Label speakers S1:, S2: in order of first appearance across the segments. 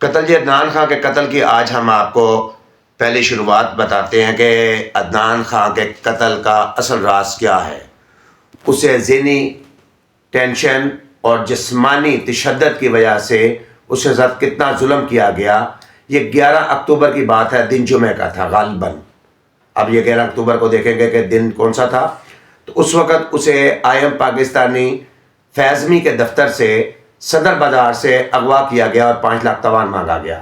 S1: قتل عدنان خان کے قتل کی آج ہم آپ کو پہلی شروعات بتاتے ہیں کہ عدنان خان کے قتل کا اصل راز کیا ہے. اسے ذہنی ٹینشن اور جسمانی تشدد کی وجہ سے اسے ساتھ کتنا ظلم کیا گیا. یہ 11 اکتوبر کی بات ہے، دن جمعہ کا تھا غالباً. اب یہ 11 اکتوبر کو دیکھیں گے کہ دن کون سا تھا. تو اس وقت اسے آئی ایم پاکستانی فیضمی کے دفتر سے صدر بازار سے اغوا کیا گیا اور 5 لاکھ تاوان مانگا گیا،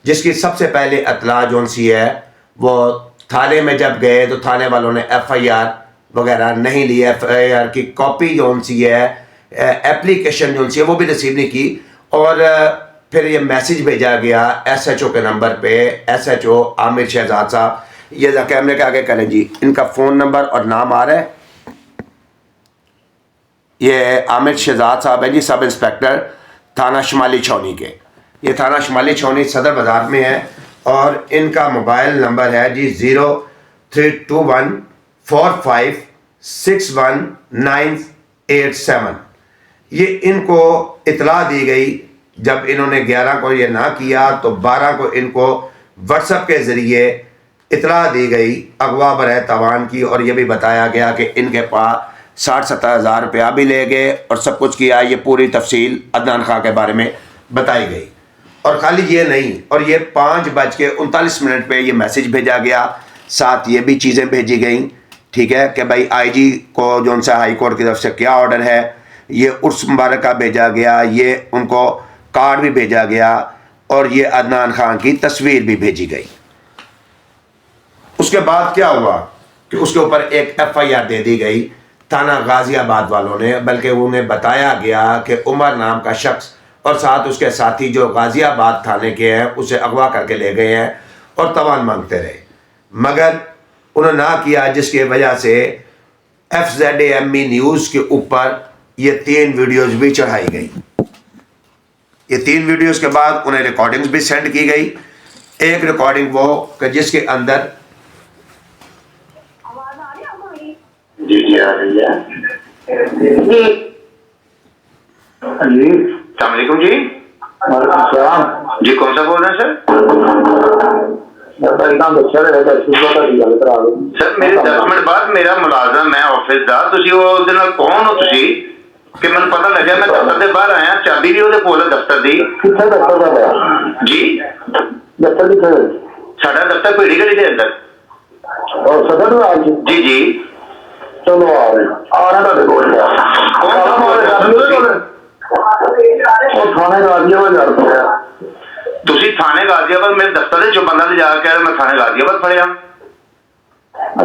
S1: جس کی سب سے پہلے اطلاع جون سی ہے وہ تھانے میں جب گئے تو تھانے والوں نے ایف آئی آر وغیرہ نہیں لی. ایف آئی آر کی کاپی جون سی ہے، اپلیکیشن جون سی ہے وہ بھی رسیو نہیں کی. اور پھر یہ میسیج بھیجا گیا ایس ایچ او کے نمبر پہ. ایس ایچ او عامر شہزاد صاحب، یہ کیمرے کے آگے کریں جی، ان کا فون نمبر اور نام آ رہا ہے. یہ عامر شہزاد صاحب ہیں جی، سب انسپیکٹر تھانہ شمالی چھاؤنی کے. یہ تھانہ شمالی چھاؤنی صدر بازار میں ہے اور ان کا موبائل نمبر ہے جی 0321456197. یہ ان کو اطلاع دی گئی جب انہوں نے 11 کو یہ نہ کیا تو 12 کو ان کو واٹس ایپ کے ذریعے اطلاع دی گئی اغوا برائے تاوان کی. اور یہ بھی بتایا گیا کہ ان کے پاس 60-70 ہزار روپیہ بھی لے گئے اور سب کچھ کیا. یہ پوری تفصیل عدنان خان کے بارے میں بتائی گئی. اور خالی یہ نہیں، اور یہ 5:39 پہ یہ میسیج بھیجا گیا، ساتھ یہ بھی چیزیں بھیجی گئیں، ٹھیک ہے، کہ بھائی آئی جی کو جون سا ہائی کورٹ کی طرف سے کیا آرڈر ہے. یہ عرس مبارک کا بھیجا گیا، یہ ان کو کارڈ بھی بھیجا گیا اور یہ عدنان خان کی تصویر بھی بھیجی گئی. اس کے بعد کیا ہوا کہ اس کے اوپر ایک ایف آئی آر دے دی گئی تھانہ غازی آباد والوں نے، بلکہ انہیں بتایا گیا کہ عمر نام کا شخص اور ساتھ اس کے ساتھی جو غازی آباد تھانے کے ہیں اسے اغوا کر کے لے گئے ہیں اور تاوان مانگتے رہے. مگر انہوں نے نہ کیا، جس کی وجہ سے FZAME نیوز کے اوپر یہ 3 ویڈیوز بھی چڑھائی گئی. یہ 3 ویڈیوز کے بعد انہیں ریکارڈنگز بھی سینڈ کی گئی. ایک ریکارڈنگ وہ کہ جس کے اندر
S2: جی آ رہی ہے. السلام علیکم جی.
S3: وعلیکم السلام.
S2: جی کون سا بول رہے ہیں سر؟ سر میرے 10 منٹ بعد میرا ملازم ہے آفس دا. تسی وہ دے نال کون ہو تسی کہ من پتہ لگا میں دفتر دے باہر آیا، چابی بھی وہ کول دفتر دی.
S3: کتنے دفتر کا پیا
S2: جی
S3: دفتر کتنے؟
S2: ساڈا دفتر پیڑی گلی دے اندر.
S3: اور صدر آج
S2: جی جی
S3: چلو آ رہے کون
S2: کون سا بول رہے ہیں؟
S3: وہ تھانے غازی آباد جا رہا ہے.
S2: تسی تھانے غازی آباد میرے دفتر دے جو بندہ لے جا کے میں تھانے غازی آباد پڑیا.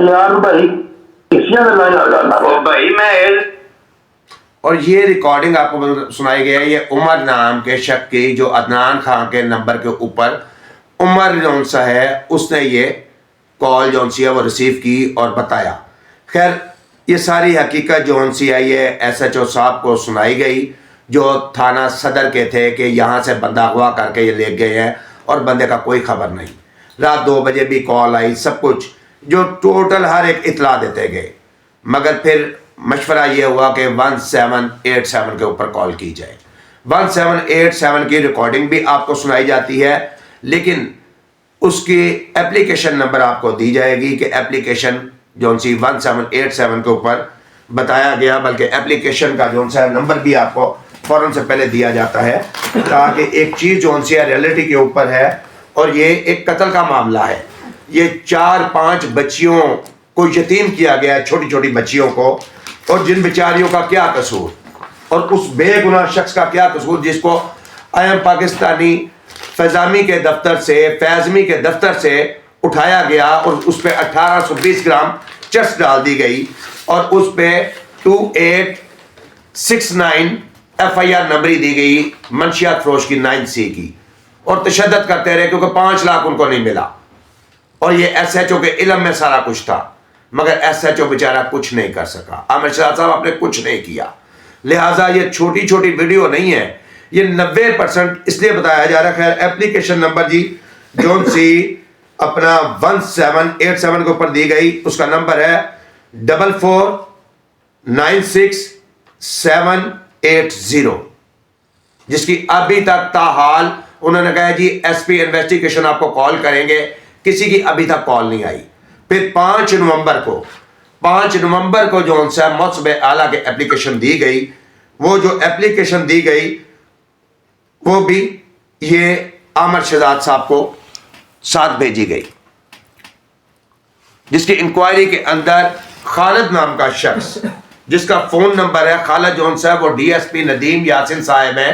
S3: یار بھائی کسی نے لا جانا
S2: او بھائی میں
S1: اور یہ ریکارڈنگ آپ کو سنائی گئی ہے. یہ عمر نام کے شخص کی جو عدنان خان کے نمبر کے اوپر عمر جون سا ہے، اس نے یہ کال جون سی ہے وہ ریسیو کی اور بتایا. خیر یہ ساری حقیقت جون سی ہے یہ ایس ایچ او صاحب کو سنائی گئی جو تھانہ صدر کے تھے کہ یہاں سے بندہ اغوا کر کے یہ لے گئے ہیں اور بندے کا کوئی خبر نہیں. رات 2 بجے بھی کال آئی، سب کچھ جو ٹوٹل ہر ایک اطلاع دیتے گئے. مگر پھر مشورہ یہ ہوا کہ 1787 کے اوپر کال کی جائے. 1787 کی ریکارڈنگ بھی آپ کو سنائی جاتی ہے، لیکن اس کی اپلیکیشن نمبر آپ کو دی جائے گی کہ اپلیکیشن جون سی 1787 کے اوپر بتایا گیا، بلکہ اپلیکیشن کا جون سا نمبر بھی آپ کو فوراً سے پہلے دیا جاتا ہے تاکہ ایک چیز جون سی ہے ریئلٹی کے اوپر ہے. اور یہ ایک قتل کا معاملہ ہے. یہ 4-5 بچیوں کو یتیم کیا گیا ہے، چھوٹی چھوٹی بچیوں کو، اور جن بیچاریوں کا کیا قصور اور اس بے گناہ شخص کا کیا قصور جس کو آئی ایم پاکستانی فیضمی کے دفتر سے اٹھایا گیا اور اس پہ 1820 گرام چرس ڈال دی گئی اور اس پہ 2869 ایف آئی آر نمبری دی گئی منشیات فروش کی 9C کی. اور تشدد کرتے رہے کیونکہ 5 لاکھ ان کو نہیں ملا. اور یہ ایس ایچ او کے علم میں سارا کچھ تھا، مگر ایس ایچ او بیچارہ کچھ نہیں کر سکا. عامر شہزاد صاحب آپ نے کچھ نہیں کیا. لہٰذا یہ چھوٹی چھوٹی ویڈیو نہیں ہے، یہ 90% اس لیے بتایا جا رہا ہے. خیر اپلیکیشن نمبر جی جون سی اپنا 1787 کے اوپر دی گئی، اس کا نمبر ہے 4496-780، جس کی ابھی تک تاحال انہوں نے کہا جی ایس پی انویسٹیگیشن آپ کو کال کریں گے, کسی کی ابھی تک کال نہیں آئی. پھر 5 نومبر کو جو ان سے منصب اعلیٰ کے اپلیکیشن دی گئی, وہ جو اپلیکیشن دی گئی وہ بھی یہ عامر شہزاد صاحب کو ساتھ بھیجی گئی, جس کی انکوائری کے اندر خالد نام کا شخص جس کا فون نمبر ہے, خالد جون صاحب وہ D S P Nadeem Yasin صاحب ہیں,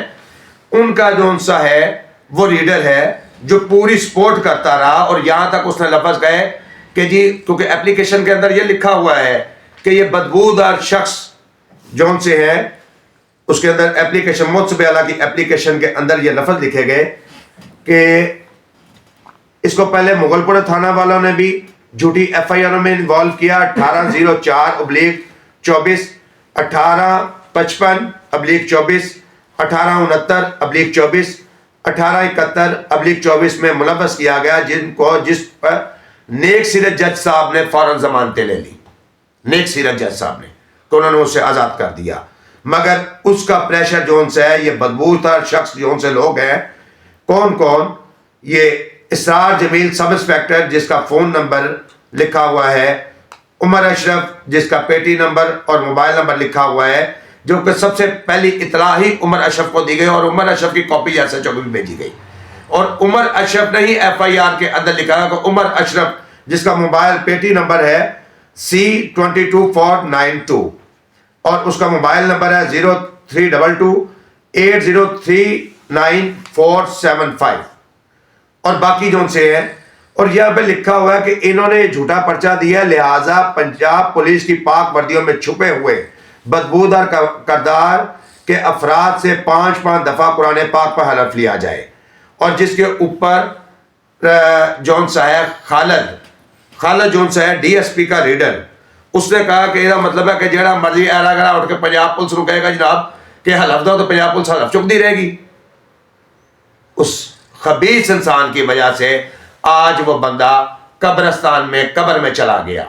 S1: ان کا جون سا ہے وہ ریڈر ہے جو پوری سپورٹ کرتا رہا. اور یہاں تک اس نے لفظ کہے کہ جی کیونکہ اپلیکیشن کے اندر یہ لکھا ہوا ہے کہ یہ بدبودار شخص جون سے ہے, اس کے اندر اپلیکیشن منصب اعلیٰ کی اپلیکیشن کے اندر یہ لفظ لکھے گئے کہ اس کو پہلے مغل پورہ تھانہ والوں نے بھی جھوٹی ایف آئی آر میں انوالو کیا 1804/24 1855/24 1869/24 1871/24 میں ملوث کیا گیا, جس پر نیک سیرت جج صاحب نے فوراً ضمانتیں لے لی, نیک سیرت جج صاحب نے, تو انہوں نے اسے آزاد کر دیا. مگر اس کا پریشر جو ان سے ہے, یہ بدبودار شخص جو ان سے لوگ ہیں کون کون, یہ اسرار جمیل سب انسپیکٹر جس کا فون نمبر لکھا ہوا ہے, عمر اشرف جس کا پیٹی نمبر اور موبائل نمبر لکھا ہوا ہے, جو کہ سب سے پہلی اطلاع ہی عمر اشرف کو دی گئی اور عمر اشرف کی کاپی ایس ایچ او کو بھی بھیجی گئی. اور عمر اشرف نے ہی ایف آئی آر کے اندر لکھا ہے کہ عمر اشرف جس کا موبائل پیٹی نمبر ہے C22492 اور اس کا موبائل نمبر ہے 0322803945 اور باقی جو ان سے ہے. اور یہاں پہ لکھا ہوا ہے کہ انہوں نے جھوٹا پرچہ دیا, لہٰذا پنجاب پولیس کی پاک وردیوں میں چھپے ہوئے بدبودار کردار کے افراد سے 5 دفعہ قرآن پاک پر حلف لیا جائے. اور جس کے اوپر جون صاحب خالد جون صاحب ڈی ایس پی کا ریڈر, اس نے کہا کہ یہ مطلب ہے کہ جہاں مرضی ایرا گرا اٹھ کے پنجاب پولیس کو کہے گا جناب کہ حلف دو تو پنجاب پولیس حلف چکتی رہے گی. اس خبیث انسان کی وجہ سے آج وہ بندہ قبرستان میں قبر میں چلا گیا.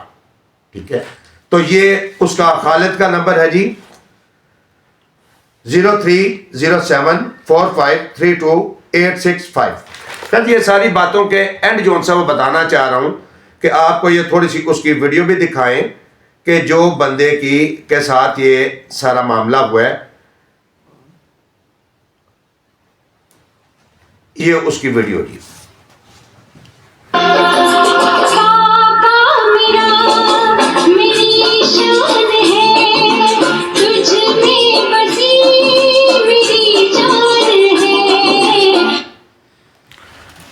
S1: ٹھیک ہے, تو یہ اس کا خالد کا نمبر ہے جی 0307453285. یہ ساری باتوں کے اینڈ جو ان سے وہ بتانا چاہ رہا ہوں کہ آپ کو یہ تھوڑی سی اس کی ویڈیو بھی دکھائیں کہ جو بندے کے ساتھ یہ سارا معاملہ ہوا ہے, یہ اس کی ویڈیو جی.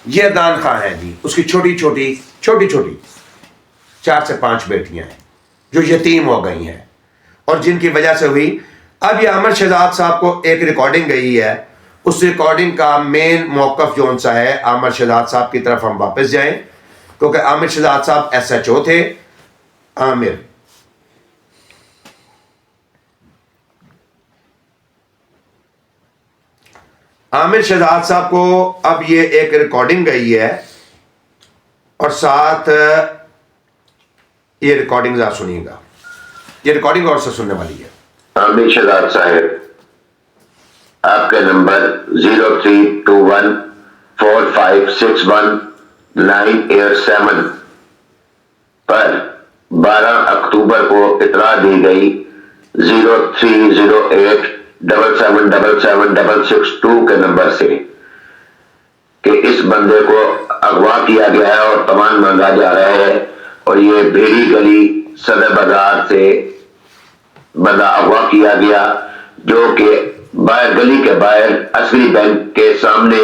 S1: یہ دان خاں ہے جی, اس کی چھوٹی چھوٹی 4 سے 5 بیٹیاں ہیں جو یتیم ہو گئی ہیں اور جن کی وجہ سے ہوئی. اب یہ عامر شہزاد صاحب کو ایک ریکارڈنگ گئی ہے, اس ریکارڈنگ کا مین موقف جو ان سا ہے عامر شہزاد صاحب کی طرف ہم واپس جائیں, کیونکہ عامر شہزاد صاحب ایس ایچ او تھے. عامر شہزاد صاحب کو اب یہ ایک ریکارڈنگ گئی ہے اور ساتھ یہ ریکارڈنگ ذرا سنیے گا, یہ ریکارڈنگ اور سے سننے والی ہے.
S2: عامر شہزاد صاحب, آپ کا نمبر 03214561 پر 12 اکتوبر کو اطلاع دی گئی 0308777762 کے نمبر سے کہ اس بندے کو اغوا کیا گیا ہے اور تمام مانگا جا رہا ہے, اور یہ بھیڑی گلی صدر بازار سے بندہ اغوا کیا گیا, جو کہ باہر گلی کے باہر عصری بینک کے سامنے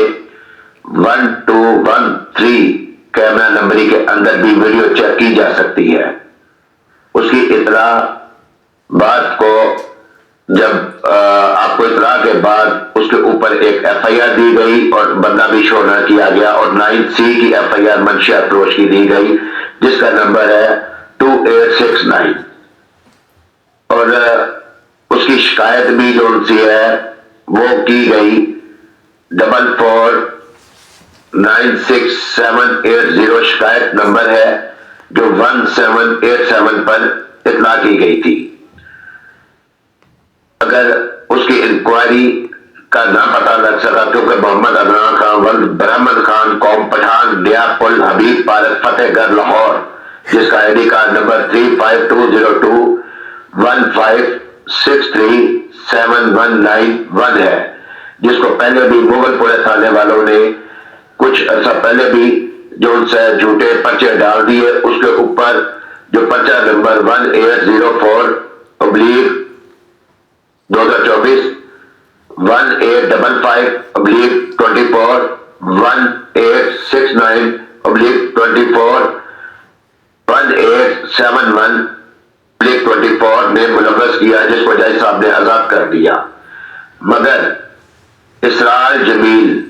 S2: 1213 کیمرہ نمبری کے اندر بھی ویڈیو چیک کی جا سکتی ہے. اس کی اطلاع بات کو جب آپ کو اطلاع کے بعد اس کے اوپر ایک ایف آئی آر دی گئی اور بندہ بھی شو نہ کیا گیا, اور 9C کی ایف آئی آر منشیات فروش کی دی گئی جس کا نمبر ہے 2869, اور اس کی شکایت بھی جو ان سے ہے وہ کی گئی 44967880 شکایت نمبر ہے جو 1787 پر اطلاع کی گئی تھی. اگر اس کی انکوائری کا نہ پتہ لگ سکا کیونکہ محمد عدنان خان ولد جس کا آئی ڈی کارڈ نمبر 352021563719 ہے، جس کو پہلے بھی مغل پورے تھانے والوں نے کچھ عرصہ پہلے بھی جو ان سے جھوٹے پرچے ڈال دیے. اس کے اوپر جو پرچہ نمبر 1804/2024 1855/24 1869/24 1871/24 میں ملوث کیا، جس کو جج صاحب نے آزاد کر دیا. مگر اسرار جمیل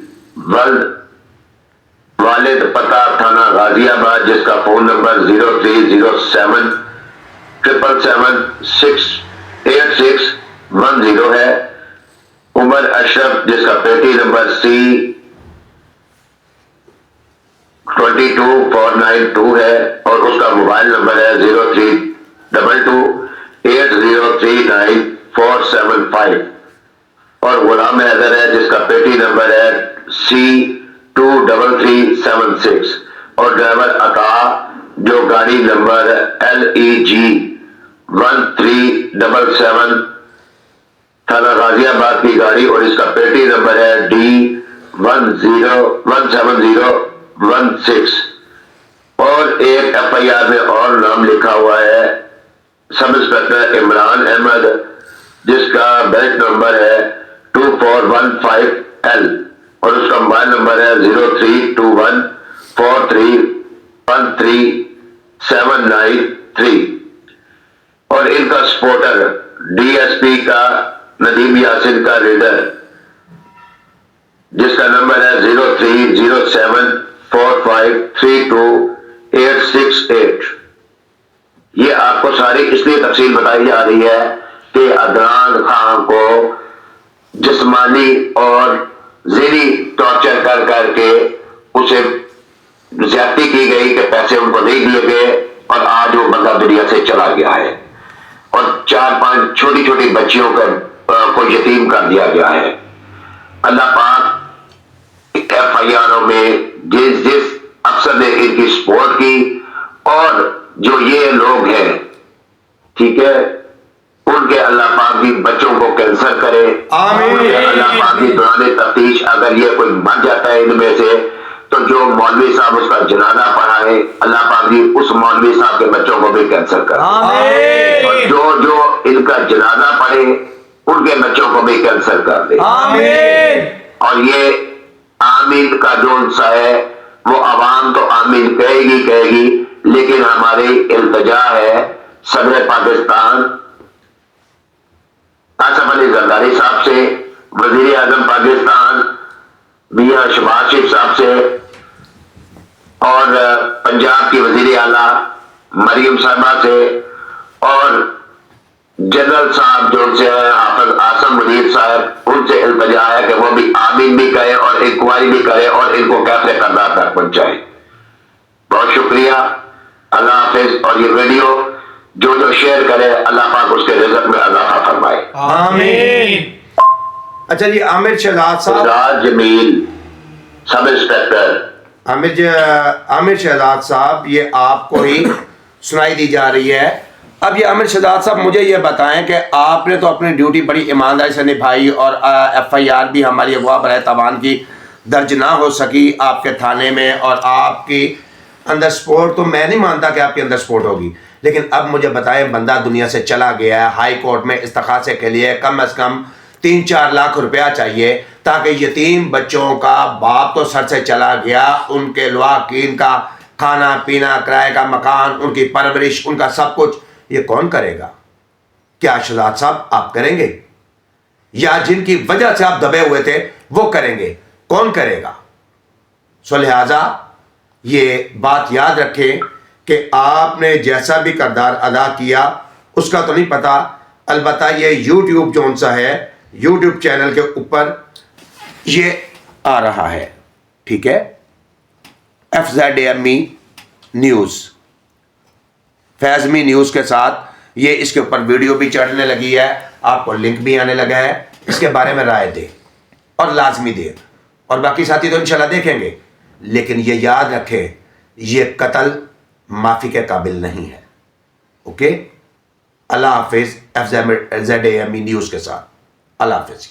S2: والد پتہ تھانہ غازی آباد، جس کا فون نمبر 030777668610 ہے. عمر اشرف، جس کا پیٹی نمبر C22492 ہے اور اس کا موبائل نمبر ہے 0322803945. اور غلام حیدر ہے، جس کا پیٹی نمبر ہے C23376. اور ڈرائیور عطا، جو گاڑی نمبر LEG 1377 تھانہ غازی آباد کی گاڑی، اور اس کا پیٹی نمبر ہے D17016. اور ایک FIR میں اور نام لکھا ہوا ہے سب انسپیکٹر عمران احمد، جس کا بیچ نمبر ہے 2415L اور اس کا موبائل نمبر ہے 0321431379 اور ان کا سپورٹر DSP کا ندیم یاسین کا ریڈر، جس کا نمبر ہے 030745328868. یہ آپ کو ساری اس لیے تفصیل بتائی جا رہی ہے کہ عدنان خان کو جسمانی اور ذہنی ٹارچر کر کر کے اسے زیادتی کی گئی کہ پیسے ان کو نہیں دیے گئے، اور آج وہ بندہ دنیا سے چلا گیا ہے اور 4-5 چھوٹی چھوٹی بچیوں کو یتیم کر دیا گیا ہے. اللہ پاک FIR میں جس افسر نے ان کی سپورٹ کی اور جو یہ لوگ ہیں، ٹھیک ہے، ان کے اللہ پاک بھی بچوں کو کینسر کرے.
S1: آمین.
S2: اللہ پاک کی دوران تفتیش اگر یہ کوئی مر جاتا ہے ان میں سے، تو جو مولوی صاحب اس کا جنازہ پڑھائے، اللہ پاک بھی اس مولوی صاحب کے بچوں کو بھی کینسر کرے. اور جو ان کا جنازہ پڑھے ان کے بچوں کو بھی کینسر کر دے.
S1: آمین.
S2: اور یہ آمین کا جو سا ہے وہ عوام تو آمین کہے گی، لیکن ہماری التجا ہے صدر پاکستان آصف علی زرداری صاحب سے، وزیر اعظم پاکستان میاں شہباز شریف صاحب سے، اور پنجاب کی وزیر اعلیٰ مریم صاحبہ سے، اور جنرل صاحب جو ان سے حافظ آصم منیر صاحب، ان سے التجا ہے کہ وہ بھی آمین بھی کہے اور انکوائری بھی کرے اور ان کو کیسے کردار تک پہنچائے. بہت شکریہ، اللہ حافظ. اور یہ ویڈیو جو شیئر کرے اللہ پاک اس کے رزق میں اضافہ فرمائے.
S1: آمین. اچھا جی، عامر شہزاد صاحب،
S2: اسرار جمیل سب انسپیکٹر.
S1: عامر شہزاد صاحب، یہ آپ کو ہی سنائی دی جا رہی ہے. اب یہ عامر شہزاد صاحب مجھے یہ بتائیں کہ آپ نے تو اپنی ڈیوٹی بڑی ایمانداری سے نبھائی اور FIR بھی ہماری اغوا برائے تاوان کی درج نہ ہو سکی آپ کے تھانے میں، اور آپ کی اندر سپورٹ تو میں نہیں مانتا کہ آپ کے اندر سپورٹ ہوگی، لیکن اب مجھے بتائیں بندہ دنیا سے چلا گیا ہے، ہائی کورٹ میں استخاصے کے لیے کم از کم 3-4 لاکھ روپیہ چاہیے تاکہ یتیم بچوں کا باپ تو سر سے چلا گیا، ان کے لواحقین کا کھانا پینا، کرائے کا مکان، ان کی پرورش، ان کا سب کچھ، یہ کون کرے گا؟ کیا شہزاد صاحب آپ کریں گے؟ یا جن کی وجہ سے آپ دبے ہوئے تھے وہ کریں گے؟ کون کرے گا؟ سو لہٰذا یہ بات یاد رکھیں کہ آپ نے جیسا بھی کردار ادا کیا اس کا تو نہیں پتا، البتہ یہ یوٹیوب جو سا ہے، یوٹیوب چینل کے اوپر یہ آ رہا ہے، ٹھیک ہے، FZME نیوز، فیضمی نیوز کے ساتھ یہ اس کے اوپر ویڈیو بھی چڑھنے لگی ہے، آپ کو لنک بھی آنے لگا ہے. اس کے بارے میں رائے دیں اور لازمی دیں، اور باقی ساتھی تو انشاءاللہ دیکھیں گے. لیکن یہ یاد رکھیں، یہ قتل معافی کے قابل نہیں ہے. اوکے, اللہ حافظ. FZAME نیوز کے ساتھ اللہ حافظ.